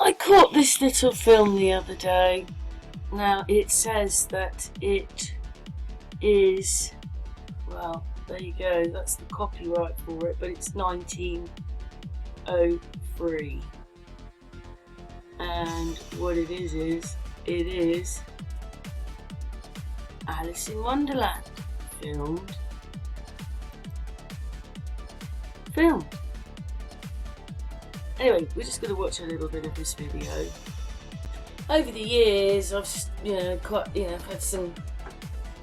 I caught this little film the other day. Now it says that it is, well, there you go, that's the copyright for it, but it's 1903. And what it is Alice in Wonderland filmed. Anyway, we're just going to watch a little bit of this video. Over the years, I've had some,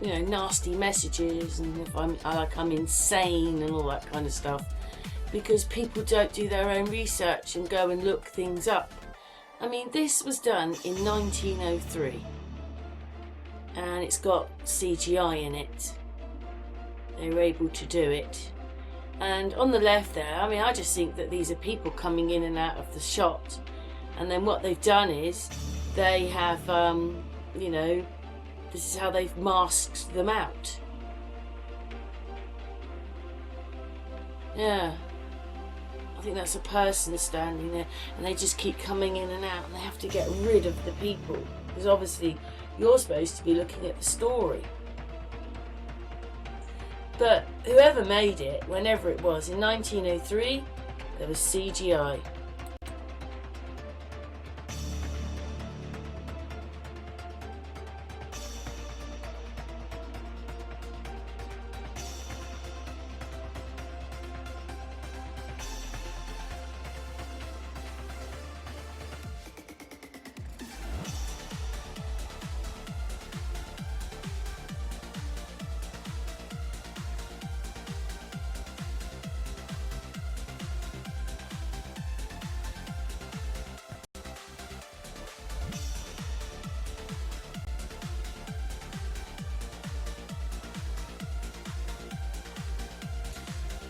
nasty messages, and if I'm insane and all that kind of stuff, because people don't do their own research and go and look things up. I mean, this was done in 1903, and it's got CGI in it. They were able to do it. And on the left there, I mean, I just think that these are people coming in and out of the shot. And then what they've done is they have, this is how they've masked them out. Yeah. I think that's a person standing there, and they just keep coming in and out, and they have to get rid of the people. Because obviously you're supposed to be looking at the story. But whoever made it, whenever it was, in 1903, there was CGI.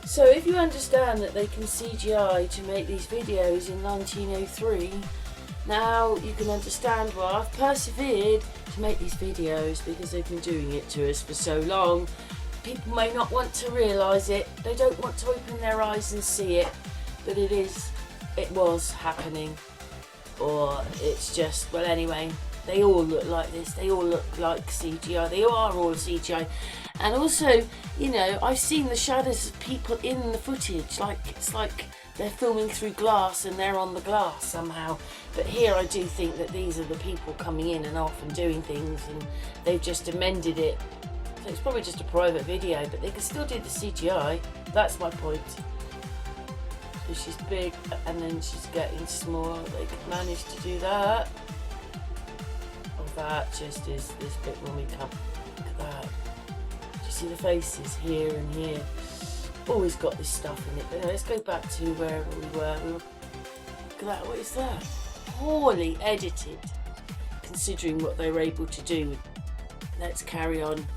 So if you understand that they can CGI to make these videos in 1903, now you can understand why I've persevered to make these videos, because they've been doing it to us for so long. People may not want to realise it, they don't want to open their eyes and see it, but it was happening. Or it's just, well, anyway, they all look like this, they all look like CGI, they are all CGI. And also, I've seen the shadows of people in the footage, like it's like they're filming through glass and they're on the glass somehow. But here I do think that these are the people coming in and off and doing things, and they've just amended it. So it's probably just a private video, but they can still do the CGI. That's my point. So she's big and then she's getting smaller. They could manage to do that. Oh, that just is this bit when we come. Look at that. See the faces here and here. Always got this stuff in it. But let's go back to wherever we were. Look at that. What is that? Poorly edited, considering what they were able to do. Let's carry on.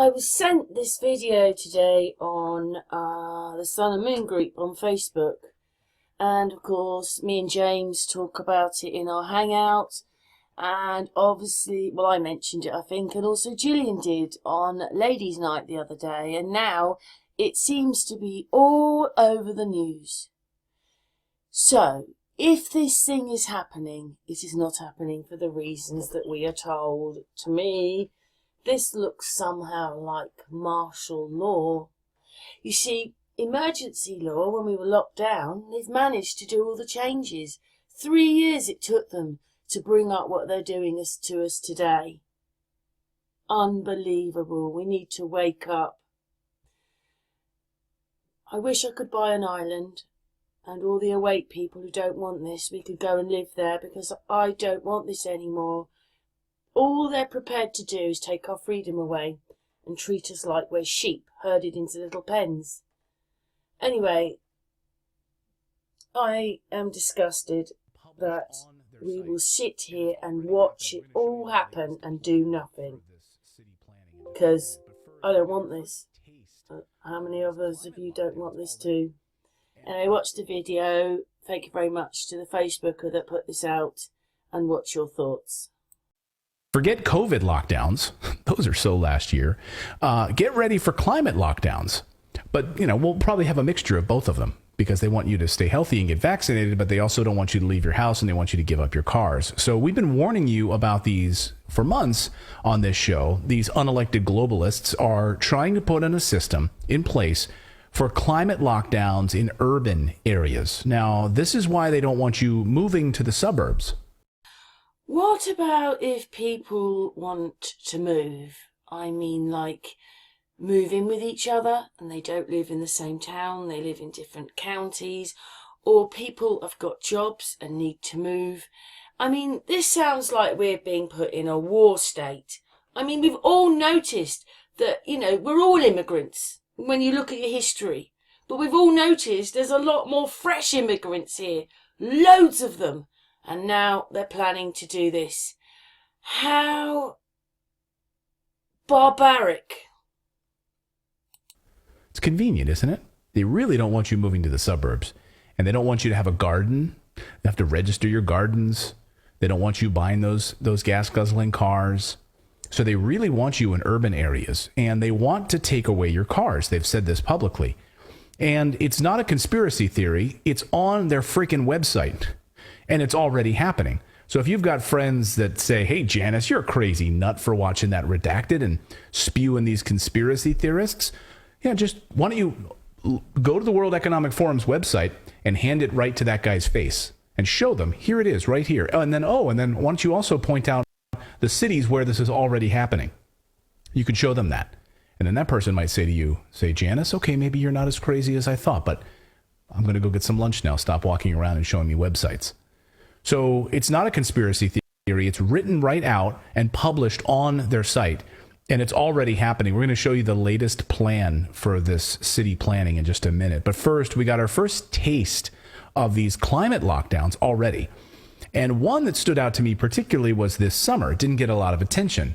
I was sent this video today on the Sun and Moon group on Facebook, and of course me and James talk about it in our hangout, and obviously, well, I mentioned it I think, and also Gillian did on Ladies Night the other day, and now it seems to be all over the news. So, if this thing is happening, it is not happening for the reasons that we are told. To me, this looks somehow like martial law. You see, emergency law, when we were locked down, they've managed to do all the changes. 3 years it took them to bring up what they're doing to us today. Unbelievable. We need to wake up. I wish I could buy an island, and all the awake people who don't want this, we could go and live there, because I don't want this anymore. All they're prepared to do is take our freedom away and treat us like we're sheep herded into little pens. Anyway, I am disgusted that we will sit here and watch it all happen and do nothing, because I don't want this. How many of us of you don't want this too? Anyway, watch the video. Thank you very much to the Facebooker that put this out, and what's your thoughts? Forget COVID lockdowns. Those are so last year. Get ready for climate lockdowns. But, we'll probably have a mixture of both of them, because they want you to stay healthy and get vaccinated, but they also don't want you to leave your house and they want you to give up your cars. So we've been warning you about these for months on this show. These unelected globalists are trying to put in a system in place for climate lockdowns in urban areas. Now, this is why they don't want you moving to the suburbs. What about if people want to move? I mean, like, move in with each other and they don't live in the same town, they live in different counties, or people have got jobs and need to move. I mean, this sounds like we're being put in a war state. I mean, we've all noticed that, we're all immigrants when you look at your history, but we've all noticed there's a lot more fresh immigrants here, loads of them, and now they're planning to do this. How barbaric. It's convenient, isn't it? They really don't want you moving to the suburbs, and they don't want you to have a garden. You have to register your gardens. They don't want you buying those gas-guzzling cars. So they really want you in urban areas, and they want to take away your cars. They've said this publicly. And it's not a conspiracy theory. It's on their freaking website, and it's already happening. So if you've got friends that say, hey, Janice, you're a crazy nut for watching that Redacted and spewing these conspiracy theorists, just why don't you go to the World Economic Forum's website and hand it right to that guy's face and show them, here it is right here. And then why don't you also point out the cities where this is already happening? You can show them that. And then that person might say to you, Janice, okay, maybe you're not as crazy as I thought, but I'm going to go get some lunch now. Stop walking around and showing me websites. So it's not a conspiracy theory. It's written right out and published on their site. And it's already happening. We're going to show you the latest plan for this city planning in just a minute. But first, we got our first taste of these climate lockdowns already. And one that stood out to me particularly was this summer. It didn't get a lot of attention.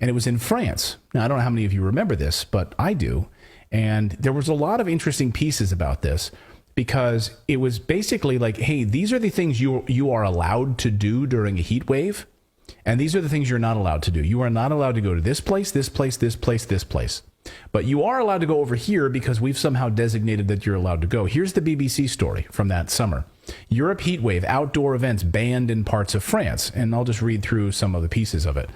And it was in France. Now, I don't know how many of you remember this, but I do. And there was a lot of interesting pieces about this, because it was basically like, hey, these are the things you are allowed to do during a heat wave. And these are the things you're not allowed to do. You are not allowed to go to this place, this place, this place, this place. But you are allowed to go over here because we've somehow designated that you're allowed to go. Here's the BBC story from that summer. Europe heat wave, outdoor events banned in parts of France. And I'll just read through some of the pieces of it.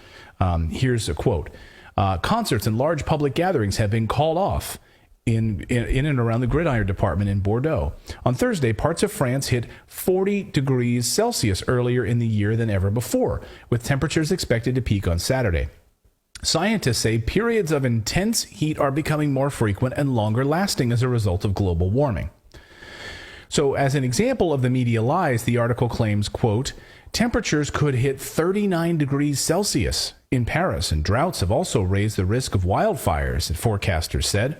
Here's a quote. Concerts and large public gatherings have been called off in and around the Gridiron Department in Bordeaux. On Thursday, parts of France hit 40 degrees Celsius earlier in the year than ever before, with temperatures expected to peak on Saturday. Scientists say periods of intense heat are becoming more frequent and longer lasting as a result of global warming. So as an example of the media lies, the article claims, quote, temperatures could hit 39 degrees Celsius in Paris, and droughts have also raised the risk of wildfires, forecasters said.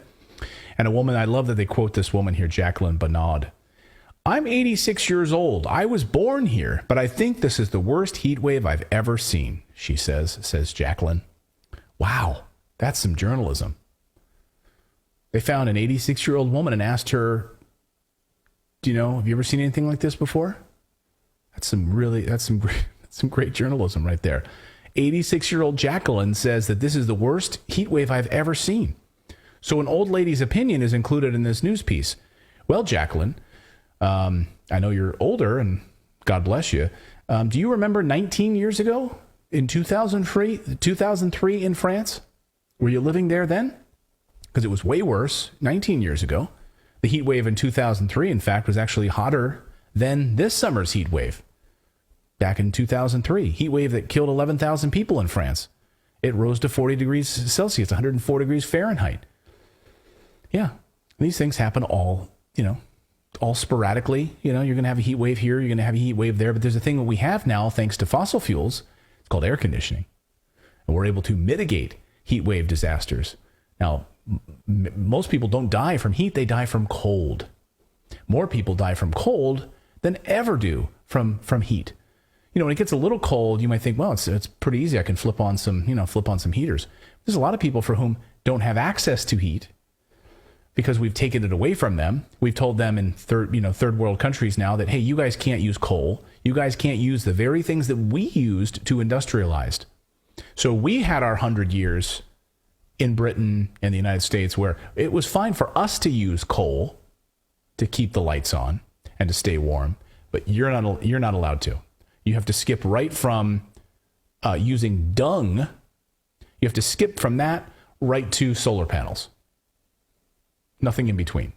And a woman, I love that they quote this woman here, Jacqueline Banaud. I'm 86 years old. I was born here, but I think this is the worst heat wave I've ever seen, she says Jacqueline. Wow. That's some journalism. They found an 86-year-old woman and asked her, have you ever seen anything like this before? That's some great journalism right there. 86-year-old Jacqueline says that this is the worst heat wave I've ever seen. So an old lady's opinion is included in this news piece. Well, Jacqueline, I know you're older and God bless you. Do you remember 19 years ago in 2003 in France? Were you living there then? Because it was way worse 19 years ago. The heat wave in 2003, in fact, was actually hotter than this summer's heat wave. Back in 2003, heat wave that killed 11,000 people in France. It rose to 40 degrees Celsius, 104 degrees Fahrenheit. Yeah, these things happen all sporadically. You're going to have a heat wave here, you're going to have a heat wave there. But there's a thing that we have now, thanks to fossil fuels. It's called air conditioning. And we're able to mitigate heat wave disasters. Now, most people don't die from heat, they die from cold. More people die from cold than ever do from heat. When it gets a little cold, you might think, well, it's pretty easy. I can flip on some heaters. There's a lot of people for whom don't have access to heat because we've taken it away from them. We've told them in third world countries now that, hey, you guys can't use coal. You guys can't use the very things that we used to industrialize. So we had our 100 years in Britain and the United States where it was fine for us to use coal to keep the lights on and to stay warm, but you're not allowed to. You have to skip right from using dung. You have to skip from that right to solar panels. Nothing in between.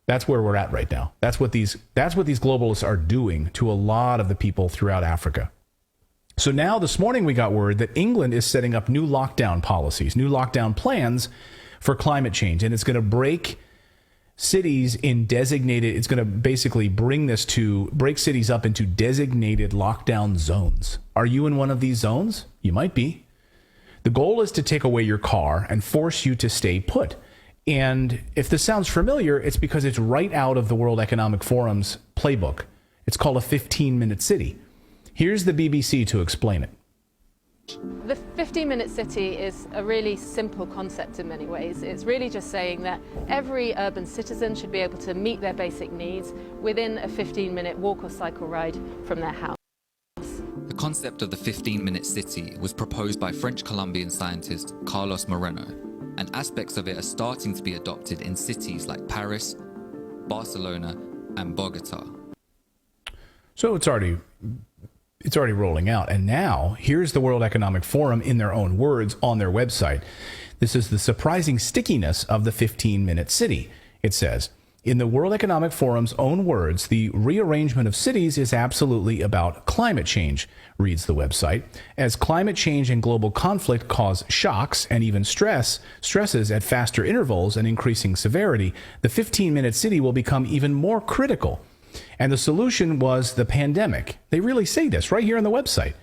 That's where we're at right now. That's what these globalists are doing to a lot of the people throughout Africa. So now this morning we got word that England is setting up new lockdown policies, new lockdown plans for climate change, and it's going to break cities in designated, it's going to basically break cities up into designated lockdown zones. Are you in one of these zones? You might be. The goal is to take away your car and force you to stay put. And if this sounds familiar, it's because it's right out of the World Economic Forum's playbook. It's called a 15-minute city. Here's the BBC to explain it. The 15-minute city is a really simple concept in many ways. It's really just saying that every urban citizen should be able to meet their basic needs within a 15-minute walk or cycle ride from their house. The concept of the 15-minute city was proposed by French Colombian scientist Carlos Moreno, and aspects of it are starting to be adopted in cities like Paris, Barcelona, and Bogota. So it's already rolling out. And now, here's the World Economic Forum in their own words on their website. This is the surprising stickiness of the 15-minute city. It says, in the World Economic Forum's own words, the rearrangement of cities is absolutely about climate change, reads the website. As climate change and global conflict cause shocks and even stresses at faster intervals and increasing severity, the 15-minute city will become even more critical. And the solution was the pandemic. They really say this right here on the website.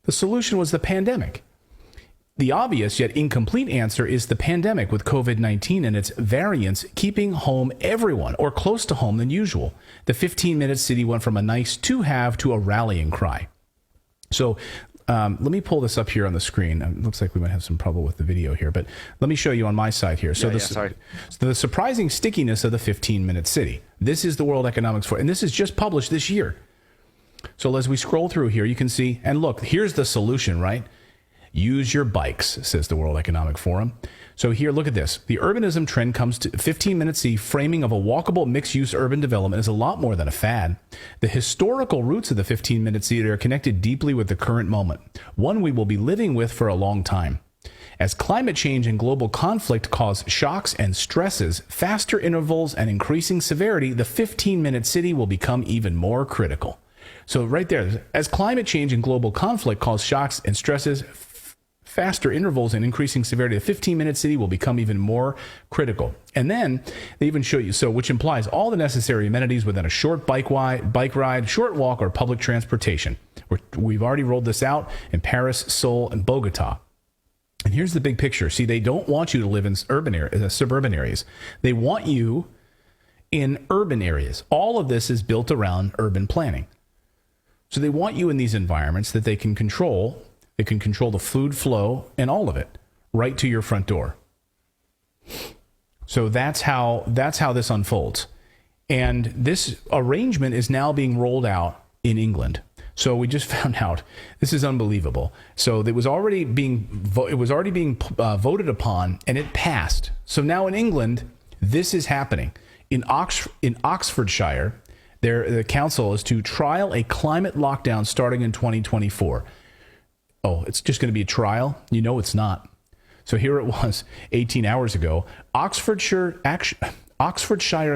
The solution was the pandemic. The obvious yet incomplete answer is the pandemic with COVID-19 and its variants keeping home everyone or close to home than usual. The 15-minute city went from a nice to have to a rallying cry. So let me pull this up here on the screen. It looks like we might have some trouble with the video here, but let me show you on my side here. So the surprising stickiness of the 15-minute city. This is the World Economic Forum, and this is just published this year. So as we scroll through here, you can see, and look, here's the solution, right? Use your bikes, says the World Economic Forum. So here, look at this. The urbanism trend comes to 15-minute city framing of a walkable mixed-use urban development is a lot more than a fad. The historical roots of the 15-minute city are connected deeply with the current moment, one we will be living with for a long time. As climate change and global conflict cause shocks and stresses, faster intervals, and increasing severity, the 15-minute city will become even more critical. So right there, as climate change and global conflict cause shocks and stresses, faster intervals and increasing severity, the 15-minute city will become even more critical. And then they even show you, so which implies all the necessary amenities within a short bike ride, short walk, or public transportation. We've already rolled this out in Paris, Seoul, and Bogota. And here's the big picture. See, they don't want you to live in suburban areas. They want you in urban areas. All of this is built around urban planning. So they want you in these environments that they can control. It can control the food flow and all of it right to your front door. So that's how this unfolds. And this arrangement is now being rolled out in England. So we just found out, this is unbelievable. So it was already being voted upon, and it passed. So now in England, this is happening. In Oxfordshire, the council is to trial a climate lockdown starting in 2024. Oh, it's just going to be a trial? You know it's not. So here it was 18 hours ago. Oxfordshire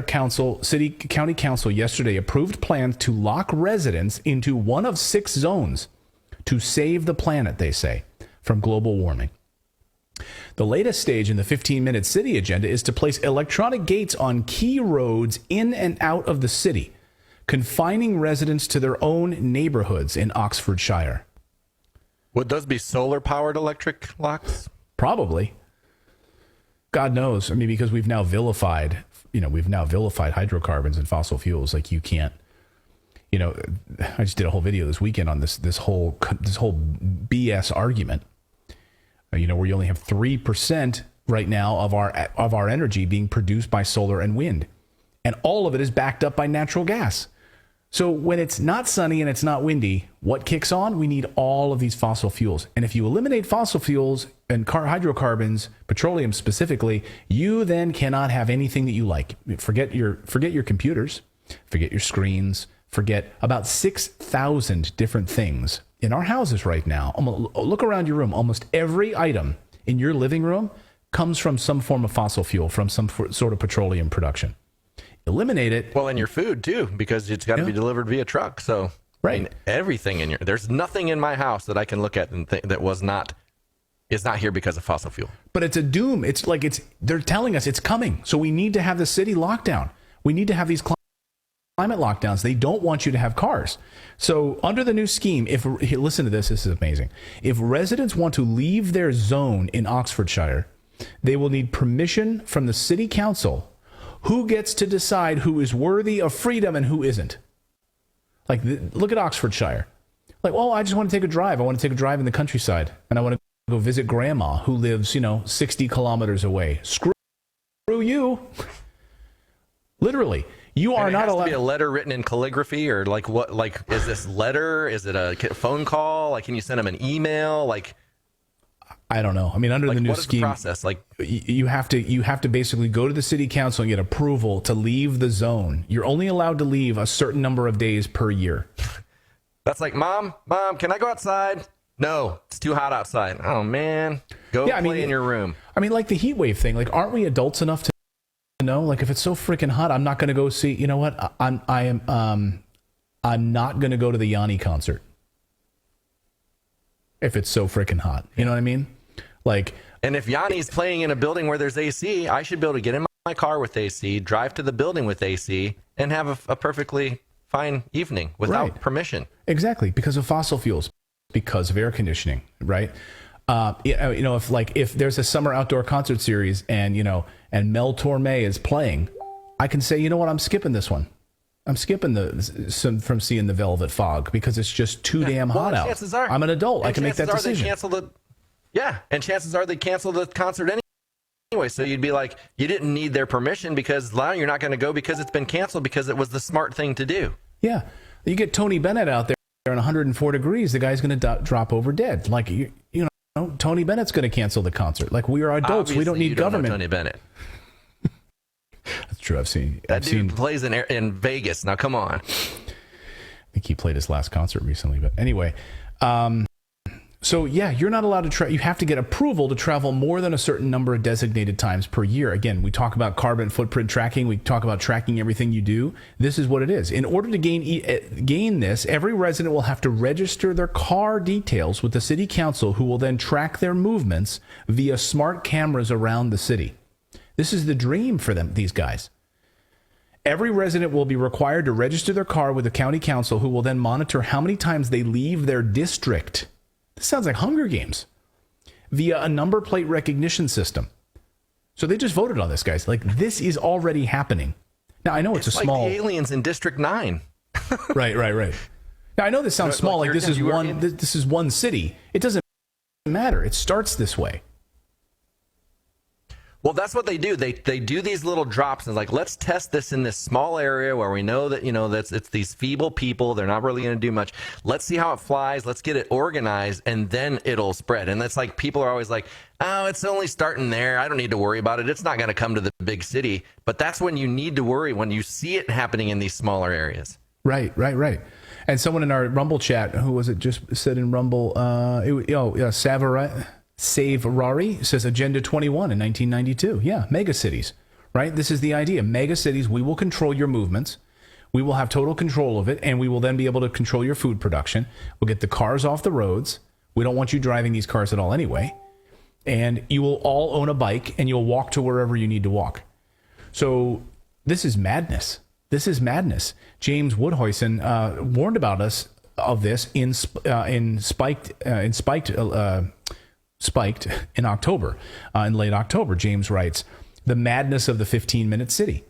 County Council yesterday approved plans to lock residents into one of 6 zones to save the planet, they say, from global warming. The latest stage in the 15-minute city agenda is to place electronic gates on key roads in and out of the city, confining residents to their own neighborhoods in Oxfordshire. Would those be solar-powered electric locks? Probably. God knows. I mean, because we've now vilified hydrocarbons and fossil fuels. Like, you can't, I just did a whole video this weekend on this whole BS argument. Where you only have 3% right now of our energy being produced by solar and wind, and all of it is backed up by natural gas. So when it's not sunny and it's not windy, what kicks on? We need all of these fossil fuels. And if you eliminate fossil fuels and hydrocarbons, petroleum specifically, you then cannot have anything that you like. Forget your computers, forget your screens, forget about 6,000 different things in our houses right now. Look around your room. Almost every item in your living room comes from some form of fossil fuel, from some sort of petroleum production. Eliminate it. Well, and your food too, because it's got to be delivered via truck. So right, I mean, everything there's nothing in my house that I can look at and think that is not here because of fossil fuel. But it's a doom. It's like they're telling us it's coming. So we need to have the city lockdown. We need to have these climate lockdowns. They don't want you to have cars. So under the new scheme, listen to this. This is amazing. If residents want to leave their zone in Oxfordshire, they will need permission from the city council, who gets to decide who is worthy of freedom and who isn't. Like, look at Oxfordshire. Like, well, I just want to take a drive. I want to take a drive in the countryside, and I want to go visit grandma who lives, 60 kilometers away. Screw you. Literally. You are not allowed to be a letter written in calligraphy, or like what? Like, is this letter? Is it a phone call? Like, can you send them an email? Like, I don't know. I mean, under the new scheme, the process? Like, you have to basically go to the city council and get approval to leave the zone. You're only allowed to leave a certain number of days per year. That's like, Mom, can I go outside? No, it's too hot outside. Oh man, play in your room. I mean, like the heat wave thing. Like, aren't we adults enough to know? Like, if it's so freaking hot, I'm not going to go see. You know what? I'm not going to go to the Yanni concert if it's so freaking hot. You know what I mean? Like, and if Yanni's playing in a building where there's AC, I should be able to get in my car with AC, drive to the building with AC, and have a perfectly fine evening without permission. Exactly, because of fossil fuels, because of air conditioning, right? If there's a summer outdoor concert series and Mel Torme is playing, I can say, you know what, I'm skipping this one. I'm skipping from seeing the Velvet Fog because it's just too damn hot out. I'm an adult. I can make that decision. And chances are they cancel the concert anyway. So you'd be like, you didn't need their permission because now you're not going to go because it's been canceled because it was the smart thing to do. Yeah. You get Tony Bennett out there in 104 degrees, the guy's going to drop over dead. Like, Tony Bennett's going to cancel the concert. Like, we are adults. Obviously, we don't need government. Tony Bennett. That's true. I've seen that dude plays in Vegas. Now, come on. I think he played his last concert recently. But anyway, so yeah, you're not allowed to you have to get approval to travel more than a certain number of designated times per year. Again, we talk about carbon footprint tracking. We talk about tracking everything you do. This is what it is. In order to gain this, every resident will have to register their car details with the city council, who will then track their movements via smart cameras around the city. This is the dream for these guys. Every resident will be required to register their car with the county council, who will then monitor how many times they leave their district. This sounds like Hunger Games, via a number plate recognition system. So they just voted on this, guys. Like, this is already happening. Now, I know it's a small... like the aliens in District 9. Right. Now, I know this sounds small. Like, this is one city. It doesn't matter. It starts this way. Well, that's what they do. They do these little drops and like, let's test this in this small area where we know that, it's these feeble people. They're not really going to do much. Let's see how it flies. Let's get it organized and then it'll spread. And that's like, people are always like, oh, it's only starting there. I don't need to worry about it. It's not going to come to the big city. But that's when you need to worry, when you see it happening in these smaller areas. Right. And someone in our Rumble chat, who was it, just said in Rumble, Savarari says Agenda 21 in 1992. Yeah, megacities, right? This is the idea. Megacities, we will control your movements. We will have total control of it, and we will then be able to control your food production. We'll get the cars off the roads. We don't want you driving these cars at all anyway. And you will all own a bike, and you'll walk to wherever you need to walk. So this is madness. This is madness. James Woodhoyson warned about us of this in Spiked in October. In late October, James writes, "The madness of the 15-minute city.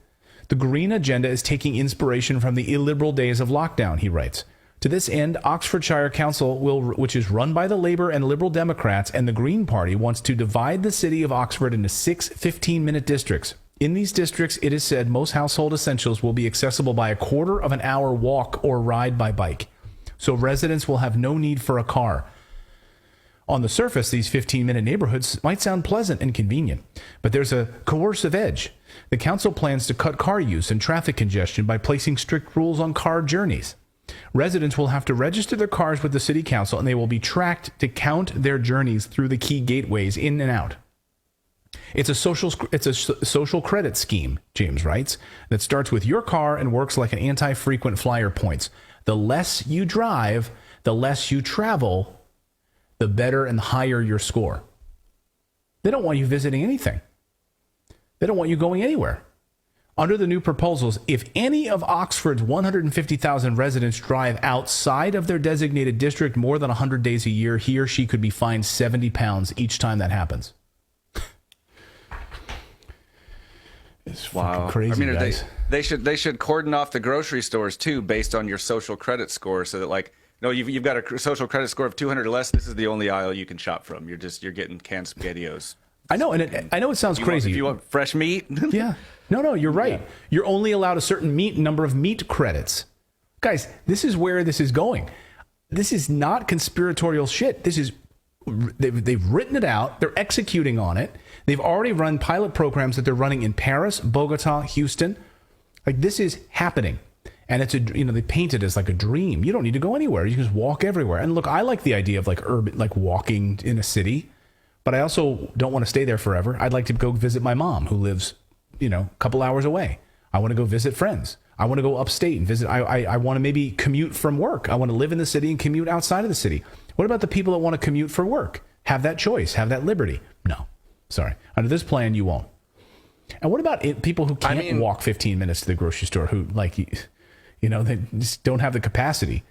The green agenda is taking inspiration from the illiberal days of lockdown," he writes. To this end, Oxfordshire Council, which is run by the Labour and Liberal Democrats and the Green Party, wants to divide the city of Oxford into 6 15-minute districts. In these districts, it is said most household essentials will be accessible by a quarter of an hour walk or ride by bike. So residents will have no need for a car. On the surface, these 15-minute neighborhoods might sound pleasant and convenient, but there's a coercive edge. The council plans to cut car use and traffic congestion by placing strict rules on car journeys. Residents will have to register their cars with the city council, and they will be tracked to count their journeys through the key gateways in and out. It's a social credit scheme, James writes, that starts with your car and works like an anti-frequent flyer points. The less you drive, the less you travel, the better and higher your score. They don't want you visiting anything. They don't want you going anywhere. Under the new proposals, if any of Oxford's 150,000 residents drive outside of their designated district more than 100 days a year, he or she could be fined £70 each time that happens. It's fucking crazy, I mean, guys. they should cordon off the grocery stores too, based on your social credit score, so that like, no, you've got a social credit score of 200 or less. This is the only aisle you can shop from. You're getting canned SpaghettiOs. I know, and I know it sounds crazy. If you want fresh meat, yeah, no, you're right. Yeah. You're only allowed a certain number of meat credits, guys. This is where this is going. This is not conspiratorial shit. This is they've written it out. They're executing on it. They've already run pilot programs that they're running in Paris, Bogota, Houston. Like, this is happening. And it's they paint it as like a dream. You don't need to go anywhere. You can just walk everywhere. And look, I like the idea of like urban, like walking in a city, but I also don't want to stay there forever. I'd like to go visit my mom who lives, a couple hours away. I want to go visit friends. I want to go upstate and visit. I want to maybe commute from work. I want to live in the city and commute outside of the city. What about the people that want to commute for work? Have that choice, have that liberty. No, sorry. Under this plan, you won't. And what about people who can't walk 15 minutes to the grocery store, who they just don't have the capacity?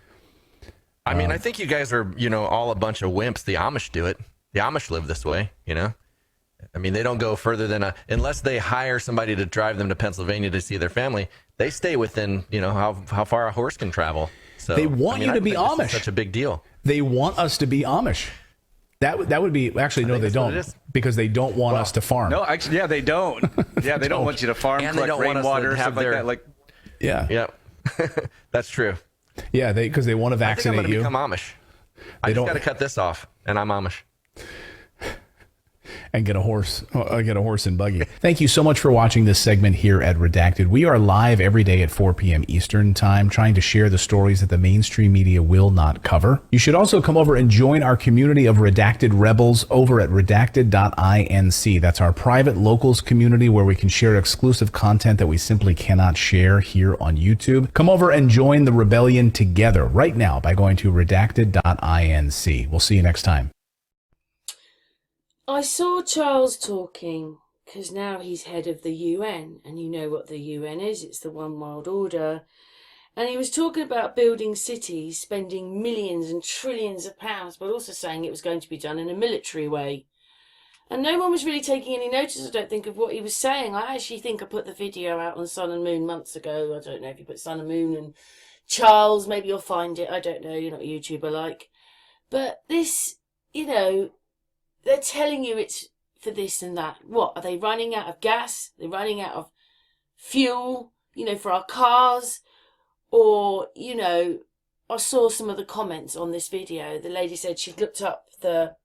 I mean, I think you guys are, all a bunch of wimps. The Amish do it. The Amish live this way, I mean, they don't go further than unless they hire somebody to drive them to Pennsylvania to see their family, they stay within, how far a horse can travel. So they want you to be Amish. Such a big deal. They want us to be Amish. That would be, actually, no, they don't, because they don't want us to farm. No, actually, yeah, they don't. Yeah, they don't want you to farm, and collect rainwater, stuff like that. Yeah. Yep. That's true. Yeah, because they want to vaccinate I think I'm going to become Amish. I just got to cut this off, and I'm Amish. And get a horse and buggy. Thank you so much for watching this segment here at Redacted. We are live every day at 4 p.m. Eastern Time, trying to share the stories that the mainstream media will not cover. You should also come over and join our community of Redacted Rebels over at redacted.inc. That's our private locals community where we can share exclusive content that we simply cannot share here on YouTube. Come over and join the rebellion together right now by going to redacted.inc. We'll see you next time. I saw Charles talking, because now he's head of the UN, and you know what the UN is, it's the One World Order. And he was talking about building cities, spending millions and trillions of pounds, but also saying it was going to be done in a military way. And no one was really taking any notice, I don't think, of what he was saying. I actually think I put the video out on Sun and Moon months ago. I don't know if you put Sun and Moon and Charles, maybe you'll find it. I don't know, you're not a YouTuber like. But this, they're telling you it's for this and that. What, are they running out of gas? They're running out of fuel, you know, for our cars? Or, you know, I saw some of the comments on this video. The lady said she'd looked up the,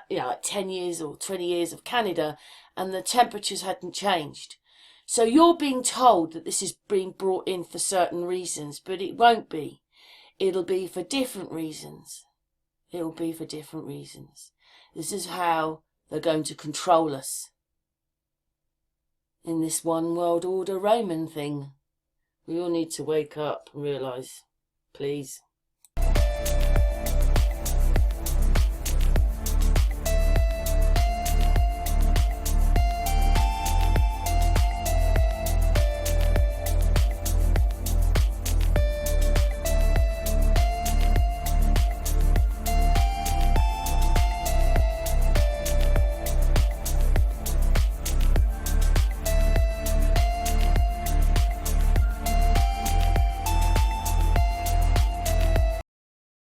you know, like 10 years or 20 years of Canada, and the temperatures hadn't changed. So you're being told that this is being brought in for certain reasons, but it won't be. It'll be for different reasons. It'll be for different reasons. This is how they're going to control us in this one world order Roman thing. We all need to wake up and realise, please.